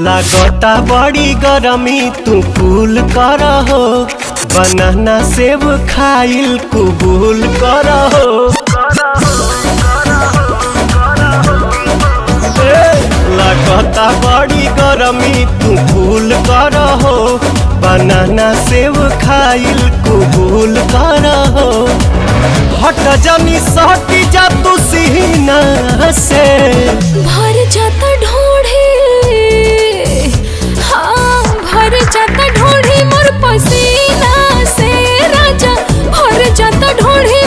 लागता बड़ी गरमी तू कूल कर हो, बनाना सेब खाइल कबूल कर हो। लागता बड़ी गरमी तू कूल कर हो, बनाना सेब खाइल कबूल कर हो। हट जानी सहटी जा तू सीना से, भर जाता ढोढ़ी, हाँ भर जाता ढोढ़ी मोर पसीना से राजा, भर जाता ढोढ़ी